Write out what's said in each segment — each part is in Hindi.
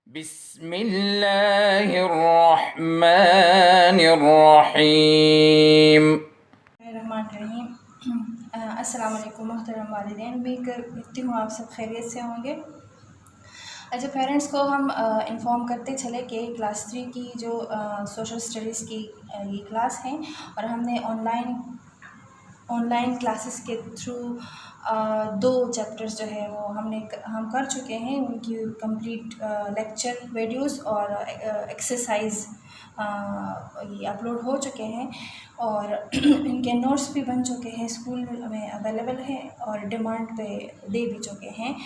बिस्मिल्लाहिर्रहमानिर्रहीम। अस्सलाम वालेकुम मोहतरम वालिदैन। उम्मीद करती हूँ आप सब खैरियत से होंगे। अच्छा, पेरेंट्स को हम इन्फॉर्म करते चले कि क्लास 3 की जो सोशल स्टडीज़ की ये क्लास है और हमने ऑनलाइन क्लासेस के थ्रू 2 चैप्टर्स जो है वो हम कर चुके हैं। उनकी कंप्लीट लेक्चर वीडियोस और एक्सरसाइज ये अपलोड हो चुके हैं और इनके नोट्स भी बन चुके हैं, स्कूल में अवेलेबल है और डिमांड पे दे भी चुके हैं।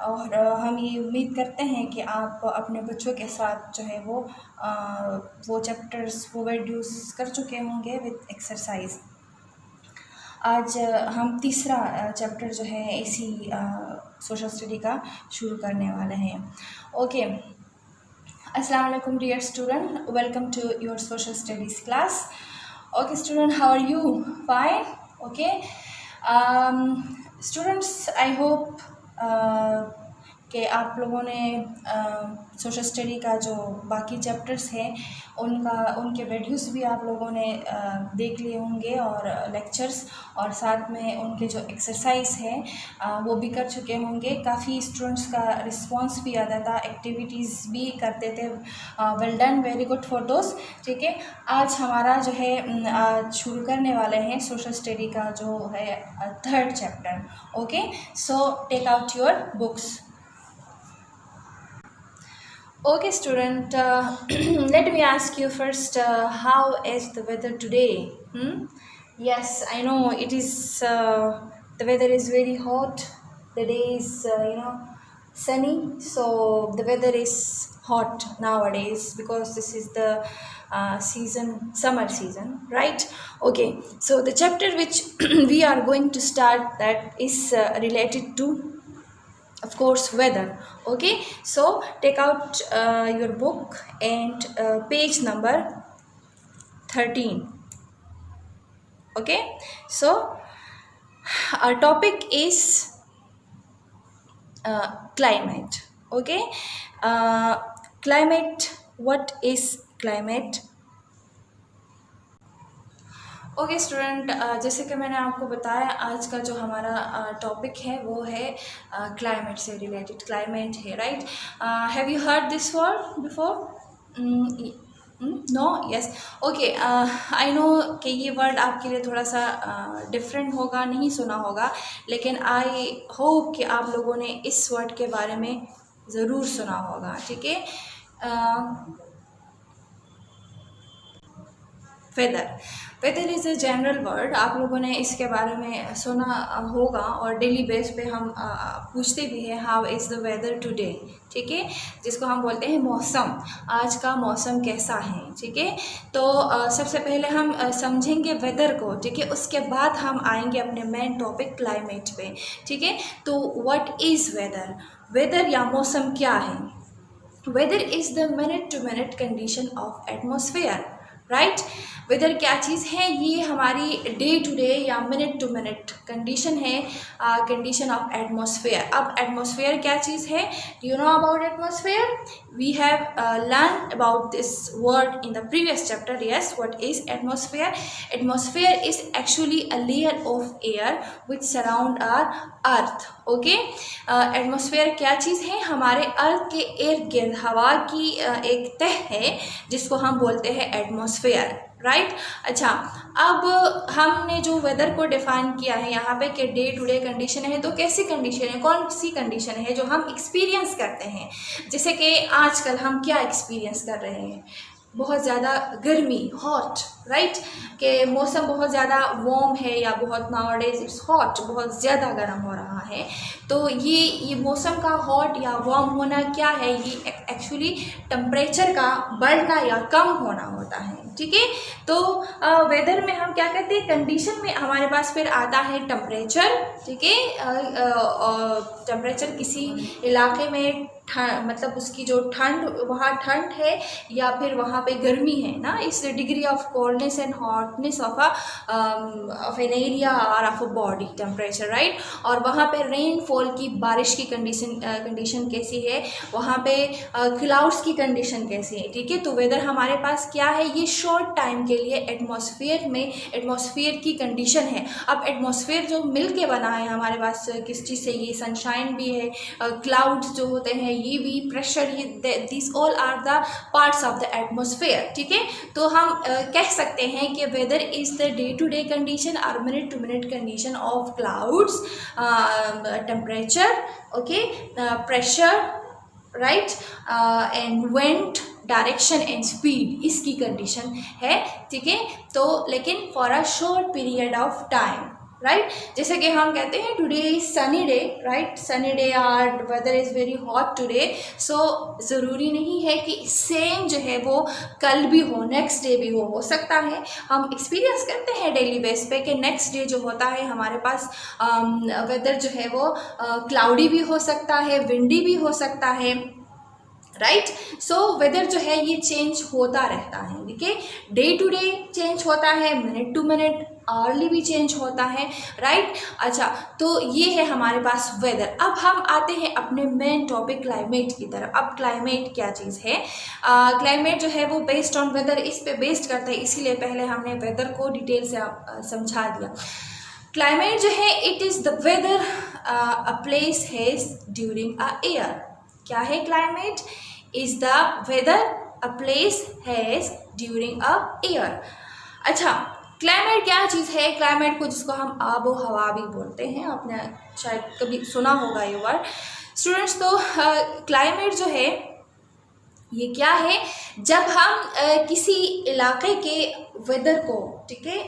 और हम ये उम्मीद करते हैं कि आप अपने बच्चों के साथ जो है वो चैप्टर्स वो वीडियोस कर चुके होंगे विद एक्सरसाइज। आज हम तीसरा चैप्टर जो है इसी सोशल स्टडी का शुरू करने वाले हैं। ओके, अस्सलाम वालेकुम dear student, welcome to your social studies class. Okay student, how are you? Fine? Okay students, I hope कि आप लोगों ने सोशल स्टडी का जो बाकी चैप्टर्स हैं उनके वीडियोस भी आप लोगों ने देख लिए होंगे और लेक्चर्स, और साथ में उनके जो एक्सरसाइज है वो भी कर चुके होंगे। काफ़ी स्टूडेंट्स का रिस्पांस भी आता था, एक्टिविटीज़ भी करते थे। Well done, very good photos. ठीक है, आज हमारा जो है आज शुरू करने वाले हैं सोशल स्टडी का जो है 3rd chapter. Okay, so take out your books. Okay, student, let me ask you first, how is the weather today? Yes, I know it is, the weather is very hot. The day is, sunny. So the weather is hot nowadays because this is the summer season, right? Okay, so the chapter which we are going to start that is related to, of course, weather. Okay, so take out your book and page number 13. Okay, so our topic is climate. Okay, climate, what is climate? Okay student, जैसे कि मैंने आपको बताया, आज का जो हमारा टॉपिक है वो है क्लाइमेट से रिलेटेड। क्लाइमेट है, right? Have you heard this word before? No? Yes. Okay, I know कि ये वर्ड आपके लिए थोड़ा सा डिफरेंट होगा, नहीं सुना होगा, लेकिन आई होप कि आप लोगों ने इस वर्ड के बारे में ज़रूर सुना होगा। ठीक है, weather is a general word. आप लोगों ने इसके बारे में सुना होगा और डेली बेस पे हम पूछते भी हैं, how is the weather today. ठीक है, जिसको हम बोलते हैं मौसम, आज का मौसम कैसा है। ठीक है, तो सबसे पहले हम समझेंगे वेदर को। ठीक है, उसके बाद हम आएंगे अपने मेन टॉपिक क्लाइमेट पे। ठीक है, तो व्हाट इज़ वेदर? वेदर या मौसम क्या है? Weather is the minute to minute condition of atmosphere, right? Weather क्या चीज़ है? ये हमारी डे टू डे या मिनट टू मिनट कंडीशन है, कंडीशन ऑफ एटमॉस्फेयर। अब एटमॉस्फेयर क्या चीज़ है? You know about atmosphere? We have learn about this word in the previous chapter. Yes, what is atmosphere? Atmosphere is actually a layer of air which surround our earth. Okay, atmosphere क्या चीज़ है? हमारे अर्थ के इर्द गिर्द हवा की एक तह है जिसको हम बोलते हैं एटमॉस्फेयर, राइट? अच्छा, अब हमने जो वेदर को डिफाइन किया है यहाँ पे कि डे टू डे कंडीशन है, तो कैसी कंडीशन है, कौन सी कंडीशन है जो हम एक्सपीरियंस करते हैं? जैसे कि आजकल हम क्या एक्सपीरियंस कर रहे हैं? बहुत ज़्यादा गर्मी, हॉट, राइट? कि मौसम बहुत ज़्यादा वार्म है या बहुत नाउअडेज इट्स हॉट, बहुत ज़्यादा गर्म हो रहा है। तो ये मौसम का हॉट या वार्म होना क्या है? ये एक्चुअली टेम्परेचर का बढ़ना या कम होना होता है। ठीक है, तो वेदर में हम क्या करते हैं? कंडीशन में हमारे पास फिर आता है टेम्परेचर। ठीक है, टेम्परेचर किसी इलाके में मतलब उसकी जो ठंड, वहाँ ठंड है या फिर वहाँ पे गर्मी है ना, इस degree of coldness and hotness of an area और of a body temperature, right. और वहाँ पे रेनफॉल की, बारिश की कंडीशन कैसी है, वहाँ पे क्लाउड्स की कंडीशन कैसी है, ठीक है। तो वेदर हमारे पास क्या है, ये शॉर्ट टाइम के लिए एटमॉस्फेयर में, एटमॉस्फेयर की कंडीशन है। अब एटमॉस्फेयर जो मिल के बना है हमारे पास किस चीज़ से, ये सनशाइन भी है, क्लाउड्स जो होते हैं ये भी, प्रेशर, ये this all are the parts of the atmosphere, ठीक है। तो हम कह सकते हैं कि weather is the day to day condition और minute to minute condition of clouds, temperature, okay, pressure, right, and wind, direction and speed, इसकी कंडीशन है, ठीक है। तो लेकिन for a short period of time, right. जैसे कि हम कहते हैं today is sunny day, right, sunny day और weather is very hot today, so ज़रूरी नहीं है कि सेम जो है वो कल भी हो, नेक्स्ट डे भी हो सकता है। हम एक्सपीरियंस करते हैं डेली बेस पे कि नेक्स्ट डे जो होता है हमारे पास वेदर जो है वो क्लाउडी भी हो सकता है, विंडी भी हो सकता है, राइट। सो वेदर जो है ये चेंज होता रहता है, ठीक है, डे टू डे चेंज होता है, मिनट टू मिनट, आवरली भी चेंज होता है, राइट। अच्छा, तो ये है हमारे पास वेदर। अब हम आते हैं अपने मेन टॉपिक क्लाइमेट की तरफ। अब क्लाइमेट क्या चीज़ है, क्लाइमेट जो है वो बेस्ड ऑन वेदर, इस पे बेस्ड करते हैं, इसीलिए पहले हमने वेदर को डिटेल से समझा दिया। क्लाइमेट जो है it is the weather a place has during a year. क्या है climate, is the weather a place has during a year. अच्छा, क्लाइमेट क्या चीज़ है, क्लाइमेट को जिसको हम आबो हवा भी बोलते हैं, आपने शायद कभी सुना होगा ये वर्ड स्टूडेंट्स। तो क्लाइमेट जो है ये क्या है, जब हम किसी इलाके के वेदर को, ठीक है,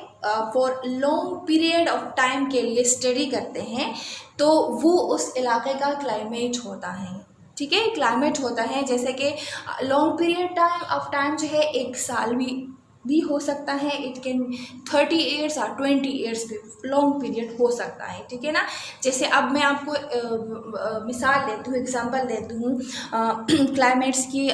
for long period of time के लिए स्टडी करते हैं तो वो उस इलाके का क्लाइमेट होता है, ठीक है, क्लाइमेट होता है। जैसे कि लॉन्ग पीरियड ऑफ टाइम जो है एक साल भी हो सकता है, इट कैन 30 ईयर्स और 20 ईयर्स भी लॉन्ग पीरियड हो सकता है, ठीक है ना। जैसे अब मैं आपको मिसाल देती हूँ, एग्जांपल देती हूँ क्लाइमेट्स की,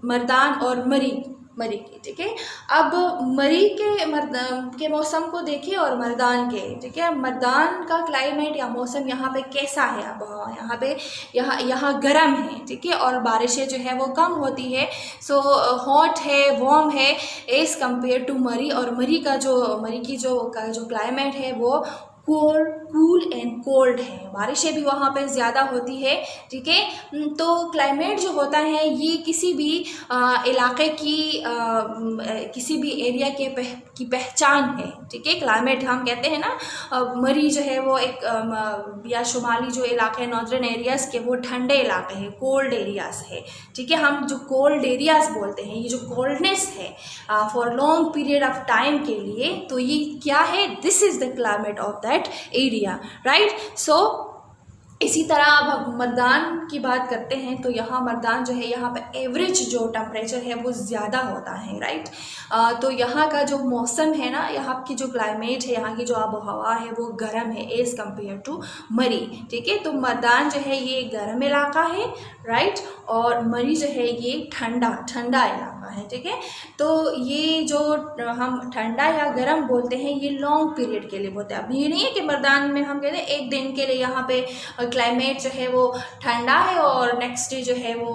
मर्दान और मरी की, ठीक है। अब मरी के मौसम को देखिए और मर्दान के, ठीक है, मर्दान का क्लाइमेट या मौसम यहाँ पे कैसा है, अब यहाँ पे यहाँ गर्म है, ठीक है, और बारिशें जो है वो कम होती है, सो हॉट है, वार्म है एज़ कम्पेयर टू मरी। और मरी की जो क्लाइमेट है वो कूल एंड कोल्ड है, बारिशें भी वहाँ पे ज़्यादा होती है, ठीक है। तो क्लाइमेट जो होता है ये किसी भी इलाके की किसी भी एरिया की पहचान है, ठीक है। क्लाइमेट हम कहते हैं ना, मरी जो है वो एक या शुमाली जो इलाके हैं नॉर्दर्न एरियाज़ के, वो ठंडे इलाके हैं, कोल्ड एरियाज़ है, ठीक है। हम जो कोल्ड एरियाज़ बोलते हैं, ये जो कोल्डनेस है for long period of time के लिए, तो ये क्या है, this is the climate of that area, right. So इसी तरह अब हम मर्दान की बात करते हैं तो यहाँ मर्दान जो है, यहाँ पे एवरेज जो टेम्परेचर है वो ज़्यादा होता है, राइट। तो यहाँ का जो मौसम है ना, यहाँ की जो क्लाइमेट है, यहाँ की जो आबो हवा है वो गर्म है एज़ कम्पेयर टू मरी, ठीक है। तो मर्दान जो है ये गर्म इलाका है, राइट, और मरी जो है ये ठंडा इलाका है, ठीक है। तो ये जो हम ठंडा या गर्म बोलते हैं ये लॉन्ग पीरियड के लिए बोलते हैं। अब ये नहीं है कि मर्दान में हम कहते हैं एक दिन के लिए यहाँ पे क्लाइमेट जो है वो ठंडा है और नेक्स्ट डे जो है वो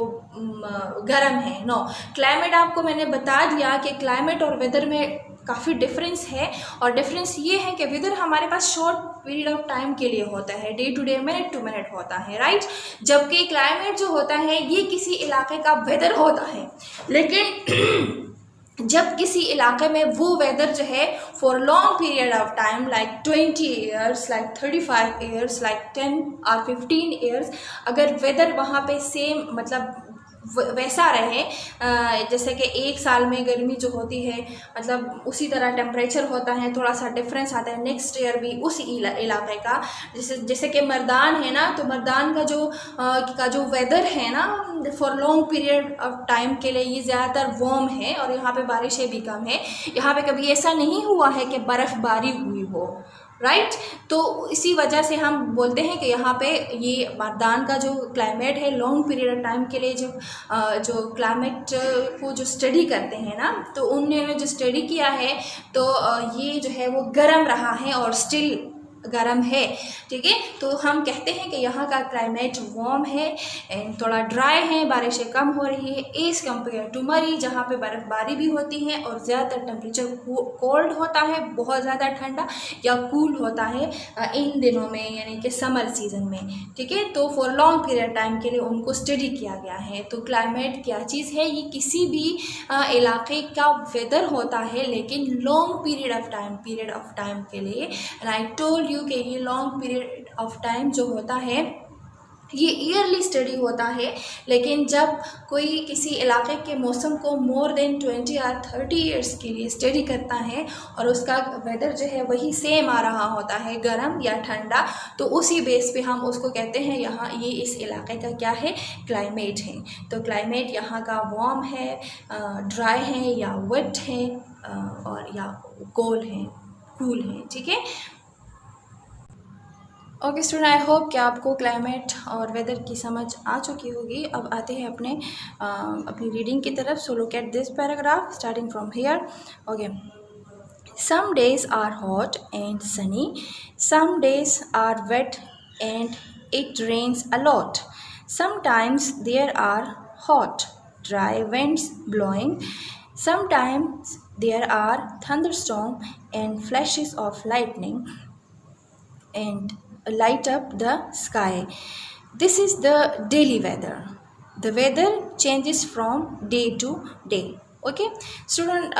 गर्म है, नो। क्लाइमेट आपको मैंने बता दिया कि क्लाइमेट और वेदर में काफ़ी डिफरेंस है, और डिफरेंस ये है कि वेदर हमारे पास शॉर्ट पीरियड ऑफ टाइम के लिए होता है, day to day, minute to minute होता है, राइट। जबकि क्लाइमेट जो होता है ये किसी इलाके का वेदर होता है, लेकिन जब किसी इलाके में वो वेदर जो है for long period of time like 20 years, like 35 years, like 10 और 15 ईयर्स, अगर वेदर वहाँ पे सेम मतलब वैसा रहे, जैसे कि एक साल में गर्मी जो होती है मतलब उसी तरह टेम्परेचर होता है, थोड़ा सा डिफरेंस आता है नेक्स्ट ईयर भी उसी इलाके का। जैसे कि मर्दान है ना, तो मर्दान का जो वेदर है ना for long period of time के लिए ये ज़्यादातर वार्म है, और यहाँ पे बारिशें भी कम है। यहाँ पे कभी ऐसा नहीं हुआ है कि बर्फ़बारी हुई हो, राइट। तो इसी वजह से हम बोलते हैं कि यहाँ पे ये मारदान का जो क्लाइमेट है लॉन्ग पीरियड ऑफ टाइम के लिए जो क्लाइमेट को जो स्टडी करते हैं ना, तो उन्होंने जो स्टडी किया है तो ये जो है वो गर्म रहा है और स्टिल गर्म है। ठीक है, तो हम कहते हैं कि यहाँ का क्लाइमेट वार्म है एंड थोड़ा ड्राई है, बारिशें कम हो रही है एज़ कम्पेयर टू मरी, जहाँ पे बर्फ़बारी भी होती है और ज़्यादातर टेम्परेचर कोल्ड होता है, बहुत ज़्यादा ठंडा या कूल होता है इन दिनों में, यानी कि समर सीज़न में। ठीक है, तो फॉर लॉन्ग पीरियड टाइम के लिए उनको स्टडी किया गया है। तो क्लाइमेट क्या चीज़ है, ये किसी भी इलाके का वेदर होता है, लेकिन लॉन्ग पीरियड ऑफ टाइम के लिए। एंड आई टोल्ड यू कि ये लॉन्ग पीरियड ऑफ टाइम जो होता है ये ईयरली स्टडी होता है, लेकिन जब कोई किसी इलाके के मौसम को मोर देन 20 या 30 ईयर्स के लिए स्टडी करता है और उसका वेदर जो है वही सेम आ रहा होता है, गर्म या ठंडा, तो उसी बेस पे हम उसको कहते हैं यहाँ ये इस इलाके का क्या है, क्लाइमेट है। तो क्लाइमेट यहाँ का वार्म है, ड्राई है या वेट है, और या कोल्ड है, कूल है। ठीक है, ओके स्टूडेंट, आई होप कि आपको क्लाइमेट और वेदर की समझ आ चुकी होगी। अब आते हैं अपनी रीडिंग की तरफ। So look at this paragraph starting from here. Okay, some days are hot and sunny, some days are wet and it rains a lot, sometimes there are hot dry winds blowing, sometimes there are thunderstorms and flashes of lightning and light up the sky. This is the daily weather. The weather changes from day to day. Okay student,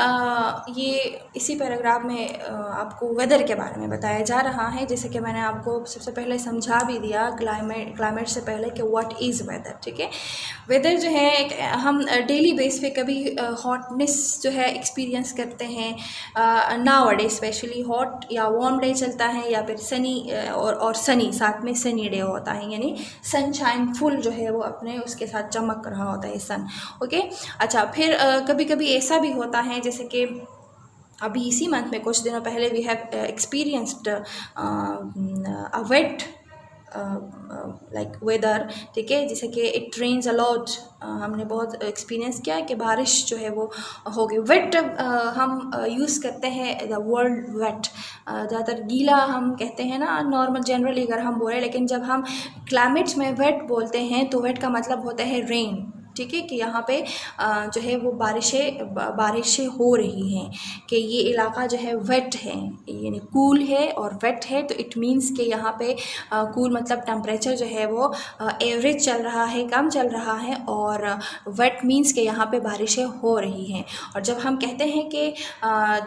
ये इसी पैराग्राफ में आपको वेदर के बारे में बताया जा रहा है, जैसे कि मैंने आपको सबसे पहले समझा भी दिया क्लाइमेट से पहले कि व्हाट इज़ वेदर। ठीक है, वेदर जो है एक हम डेली बेस पे कभी हॉटनेस जो है एक्सपीरियंस करते हैं, नाउ डे स्पेशली हॉट या वार्म डे चलता है, या फिर सनी और सनी साथ में सनी डे होता है, यानी सनशाइन फुल जो है वो अपने उसके साथ चमक रहा होता है सन। ओके, अच्छा, फिर कभी कभी ऐसा भी होता है जैसे कि अभी इसी मंथ में कुछ दिनों पहले we have experienced a wet like weather. ठीक है, जैसे कि इट रेन्स अ लॉट, हमने बहुत एक्सपीरियंस किया कि बारिश जो है वो हो गई। वेट हम यूज़ करते हैं द वर्ड वेट, ज़्यादातर गीला हम कहते हैं ना नॉर्मल जनरली अगर हम बोलें, लेकिन जब हम क्लाइमेट्स में वेट बोलते हैं तो वेट का मतलब होता है रेन। ठीक है, कि यहाँ पे जो है वो बारिशें हो रही हैं, कि ये इलाका जो है वेट है, यानी कूल है और वेट है, तो इट मीन्स कि यहाँ पे कूल मतलब टेम्परेचर जो है वो एवरेज चल रहा है, कम चल रहा है, और वेट मीन्स कि यहाँ पे बारिशें हो रही हैं। और जब हम कहते हैं कि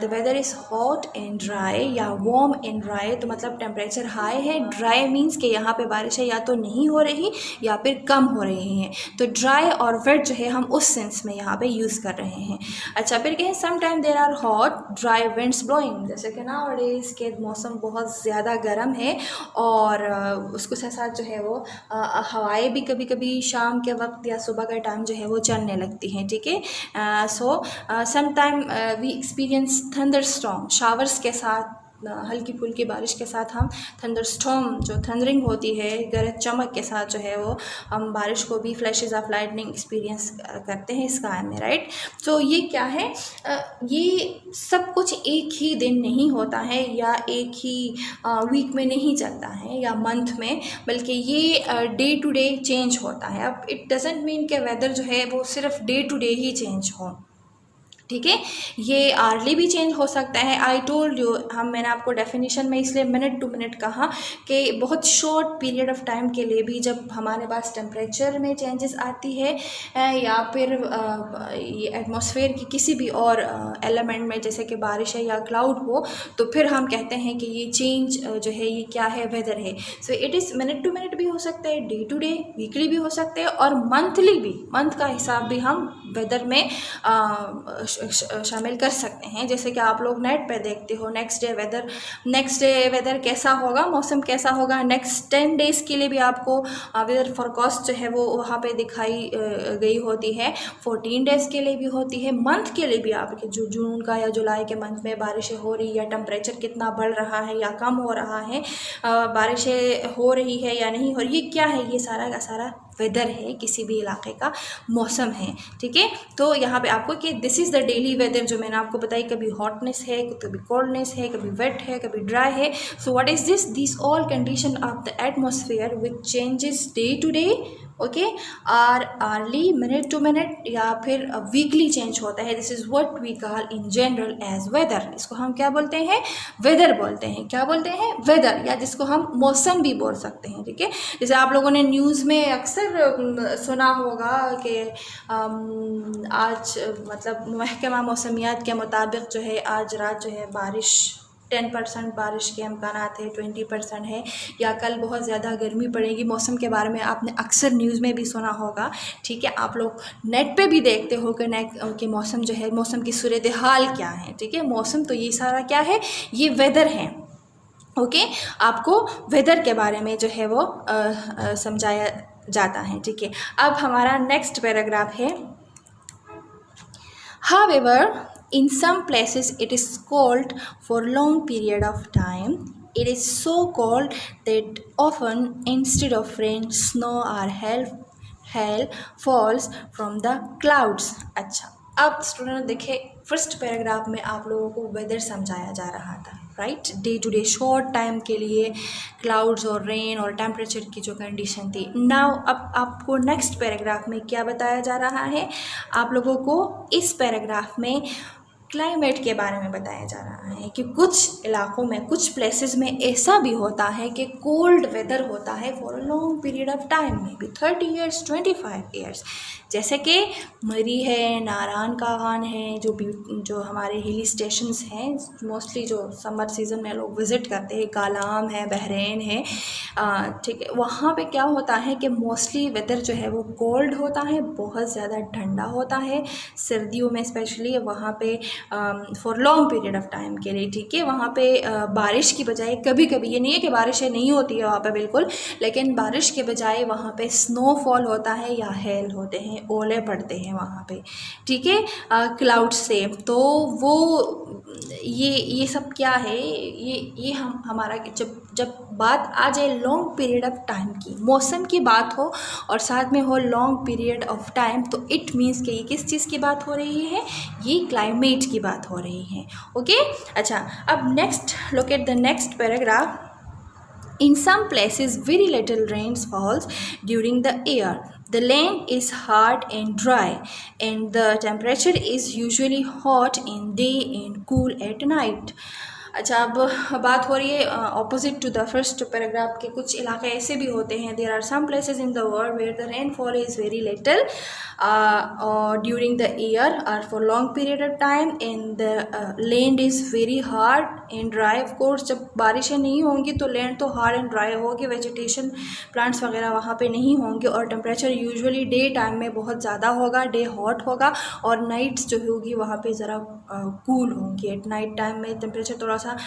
the weather is hot and dry या वार्म एंड ड्राई, तो मतलब टेम्परेचर हाई है, ड्राई मीन्स कि यहाँ पे बारिशें या तो नहीं हो रही या फिर कम हो रही हैं। तो ड्राई और वेट जो है हम उस सेंस में यहाँ पे यूज़ कर रहे हैं। अच्छा, फिर कहें some time there are hot dry winds blowing, जैसे कि नाउअडेज़ के मौसम बहुत ज़्यादा गर्म है और उसके साथ साथ जो है वो हवाएं भी कभी कभी शाम के वक्त या सुबह का टाइम जो है वो चलने लगती हैं। ठीक है, so some time we experience thunder storm, showers के साथ हल्की फुल्की बारिश के साथ हम थंडर स्टॉर्म जो थंडरिंग होती है गरज चमक के साथ जो है वो हम बारिश को भी फ्लैशेस ऑफ लाइटनिंग एक्सपीरियंस करते हैं स्काई में, राइट। तो ये क्या है, ये सब कुछ एक ही दिन नहीं होता है या एक ही वीक में नहीं चलता है या मंथ में, बल्कि ये डे टू डे चेंज होता है। अब इट डजेंट मीन कि वेदर जो है वो सिर्फ डे टू डे ही चेंज हो। ठीक है, ये आर्ली भी चेंज हो सकता है। आई टोल्ड यू, मैंने आपको डेफिनेशन में इसलिए मिनट टू मिनट कहा कि बहुत शॉर्ट पीरियड ऑफ टाइम के लिए भी जब हमारे पास टेम्परेचर में चेंजेस आती है या फिर ये एटमॉस्फेयर की किसी भी और एलिमेंट में जैसे कि बारिश है या क्लाउड हो, तो फिर हम कहते हैं कि ये चेंज जो है ये क्या है, वेदर है। So it is minute to minute भी हो सकता है, डे टू डे वीकली भी हो सकते हैं, और मंथली भी, मंथ का हिसाब भी हम वेदर में शामिल कर सकते हैं। जैसे कि आप लोग नेट पे देखते हो नेक्स्ट डे वेदर कैसा होगा, मौसम कैसा होगा, नेक्स्ट 10 डेज़ के लिए भी आपको वेदर फोरकास्ट जो है वो वहाँ पे दिखाई गई होती है। 14 डेज़ के लिए भी होती है, मंथ के लिए भी आपके जून का या जुलाई के मंथ में बारिशें हो रही या टेम्परेचर कितना बढ़ रहा है या कम हो रहा है, बारिशें हो रही है या नहीं हो रही, ये क्या है, ये सारा का सारा वेदर है, किसी भी इलाके का मौसम है। ठीक है, तो यहाँ पे आपको कि this is the daily weather, जो मैंने आपको बताई, कभी हॉटनेस है, कभी कोल्डनेस है, कभी वेट है, कभी ड्राई है। So what is this all condition of the atmosphere which changes day to day, okay, or hourly, minute to minute, या फिर वीकली चेंज होता है। This is what we call in general as weather. इसको हम क्या बोलते हैं, वेदर बोलते हैं। क्या बोलते हैं, वेदर, या जिसको हम मौसम भी बोल सकते हैं। ठीक है, जैसे आप लोगों ने न्यूज़ में अक्सर सुना होगा कि आज मतलब महकमा मौसमियात के मुताबिक जो है आज रात जो है बारिश 10% बारिश के इम्कानात है, 20% है, या कल बहुत ज़्यादा गर्मी पड़ेगी। मौसम के बारे में आपने अक्सर न्यूज़ में भी सुना होगा। ठीक है, आप लोग नेट पे भी देखते हो कि मौसम जो है, मौसम की सूरत हाल क्या है। ठीक है, मौसम तो ये सारा क्या है, ये वेदर है। ओके, आपको वेदर के बारे में जो है वो समझाया जाता है। ठीक है, अब हमारा नेक्स्ट पैराग्राफ है, however in some places it is cold for long period of time. It is so cold that often instead of rain snow or hail falls from the clouds. अच्छा, अब स्टूडेंट देखे, फर्स्ट पैराग्राफ में आप लोगों को वेदर समझाया जा रहा था, right, day to day short time के लिए क्लाउड्स और रेन और टेम्परेचर की जो कंडीशन थी। नाउ अब आपको नेक्स्ट पैराग्राफ में क्या बताया जा रहा है, आप लोगों को इस पैराग्राफ में क्लाइमेट के बारे में बताया जा रहा है कि कुछ इलाकों में, कुछ प्लेसेस में ऐसा भी होता है कि कोल्ड वेदर होता है for a long period of time, में भी 30 ईयर्स, 25 ईयर्स। जैसे कि मरी है, नारायण कागान है, जो हमारे हिली स्टेशंस हैं, मोस्टली जो समर सीज़न में लोग विज़िट करते हैं, कालाम है, बहरीन है। ठीक है, वहाँ पे क्या होता है कि मोस्टली वेदर जो है वो कोल्ड होता है, बहुत ज़्यादा ठंडा होता है, सर्दियों में स्पेशली वहाँ पे for long period of time के लिए। ठीक है, वहाँ पे बारिश की बजाय कभी कभी, ये नहीं है कि बारिशें नहीं होती है वहाँ पे बिल्कुल, लेकिन बारिश के बजाय वहाँ पे स्नोफॉल होता है या हेल होते हैं, ओले पड़ते हैं वहाँ पे। ठीक है, क्लाउड से। तो वो ये सब क्या है, ये हम हमारा जब बात आ जाए लॉन्ग पीरियड ऑफ टाइम की, मौसम की बात हो और साथ में हो लॉन्ग पीरियड ऑफ टाइम, तो इट मीन्स कि ये किस चीज़ की बात हो रही है, ये क्लाइमेट की बात हो रही है। ओके, अच्छा, अब next look at the next paragraph. In some places very little rain falls during the year. The land is hard and dry and the temperature is usually hot in day and cool at night. अच्छा, अब बात हो रही है opposite to the first paragraph के। कुछ इलाके ऐसे भी होते हैं, there are some places in the world where the rainfall is very little during the year और for long period of time and the land is very hard and dry. Of course जब बारिशें नहीं होंगी तो लैंड तो हार्ड एंड ड्राई होगी, वेजिटेशन प्लांट्स वगैरह वहाँ पे नहीं होंगे, और टेम्परेचर यूजुअली डे टाइम में बहुत ज़्यादा होगा, डे हॉट होगा, और नाइट्स जो होगी वहाँ पे ज़रा कूल होंगी। एट नाइट टाइम में टेम्परेचर थोड़ा सा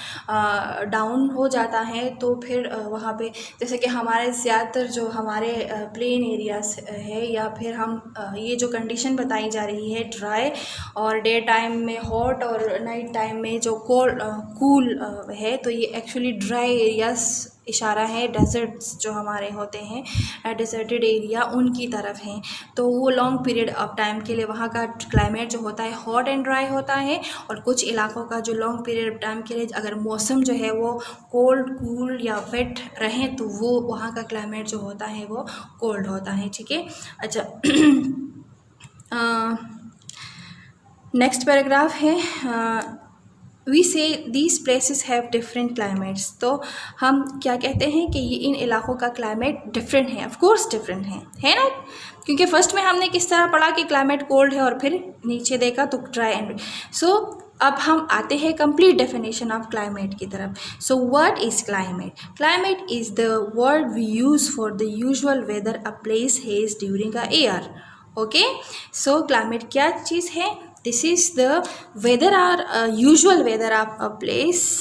डाउन हो जाता है। तो फिर वहाँ पे जैसे कि हमारे ज़्यादातर जो हमारे प्लेन एरियाज है, या फिर हम ये जो कंडीशन बताई जा रही है ड्राई और डे टाइम में हॉट और नाइट टाइम में जो कूल है, तो ये एक्चुअली ड्राई एरियाज इशारा है, डेजर्ट्स जो हमारे होते हैं, डेजर्टेड एरिया, उनकी तरफ हैं। तो वो लॉन्ग पीरियड ऑफ टाइम के लिए वहाँ का क्लाइमेट जो होता है हॉट एंड ड्राई होता है, और कुछ इलाकों का जो लॉन्ग पीरियड ऑफ टाइम के लिए अगर मौसम जो है वो कोल्ड, कूल या वेट रहे, तो वो वहाँ का क्लाइमेट जो होता है वो कोल्ड होता है। ठीक है, अच्छा, नेक्स्ट पैराग्राफ है, वी से these places have different climates. तो हम क्या कहते हैं कि ये इन इलाकों का क्लाइमेट डिफरेंट है, ऑफ कोर्स डिफरेंट है ना, क्योंकि फर्स्ट में हमने किस तरह पढ़ा कि क्लाइमेट कोल्ड है और फिर नीचे देखा तो ड्राई एंड। सो अब हम आते हैं कंप्लीट डेफिनेशन ऑफ क्लाइमेट की तरफ। So what is climate? Climate is the word we use for the usual weather a place has during a year. Okay, so climate क्या चीज़ है? This is the weather are usual weather of a place,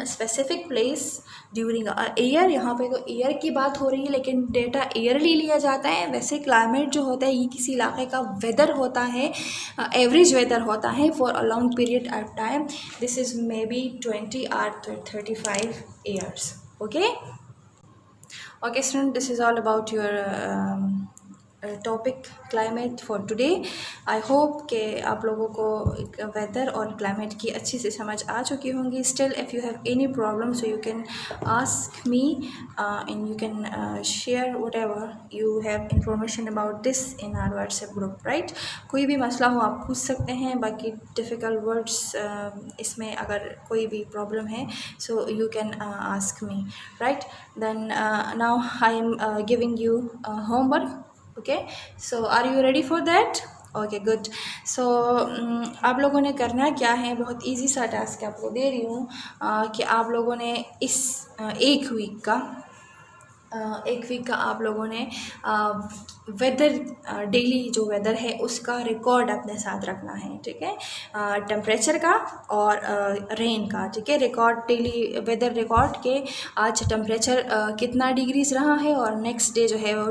specific place during year. यहाँ पे तो ईयर की बात हो रही है लेकिन डेटा ईयरली लिया जाता है। वैसे क्लाइमेट जो होता है ये किसी इलाके का वेदर होता है, एवरेज वेदर होता है for a long period of time. This is may be 20 और 35 years. Okay, okay student, this is all about your topic climate for today. I hope कि आप लोगों को वेदर और क्लाइमेट की अच्छी से समझ आ चुकी होंगी। Still if you have any problem so you can ask me and you can share whatever you have information about this in our WhatsApp group, right. कोई भी मसला हो आप पूछ सकते हैं। बाकी डिफ़िकल्ट वर्ड्स इसमें अगर कोई भी प्रॉब्लम है so you can ask me, right. Then now I am giving you homework. Okay, so are you ready for that? Okay good. So आप लोगों ने करना क्या है, बहुत इजी सा टास्क आपको दे रही हूँ कि आप लोगों ने इस एक वीक का आप लोगों ने वेदर डेली जो वेदर है उसका रिकॉर्ड अपने साथ रखना है, ठीक है। टेम्परेचर का और रेन का, ठीक है। रिकॉर्ड डेली वेदर रिकॉर्ड के आज टेम्परेचर कितना डिग्रीज रहा है और नेक्स्ट डे जो है वो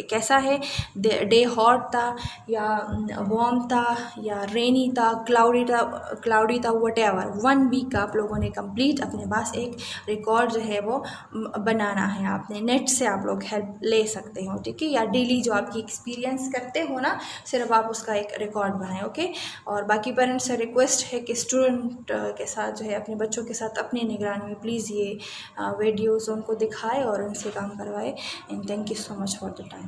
कैसा है, डे हॉट था या वार्म था या रेनी था, क्लाउडी था, वट एवर। 1 वीक का आप लोगों ने कंप्लीट अपने पास एक रिकॉर्ड जो है वो बनाना है। आपने नेट से आप लोग हेल्प ले सकते हो, ठीक है, या डेली जो आपकी एक्सपीरियंस करते हो ना, सिर्फ आप उसका एक रिकॉर्ड बनाएं। ओके, और बाकी पेरेंट्स से रिक्वेस्ट है कि स्टूडेंट के साथ जो है अपने बच्चों के साथ अपनी निगरानी में प्लीज़ ये वीडियोज़ उनको दिखाए और उनसे काम करवाए। And thank you so much for the time.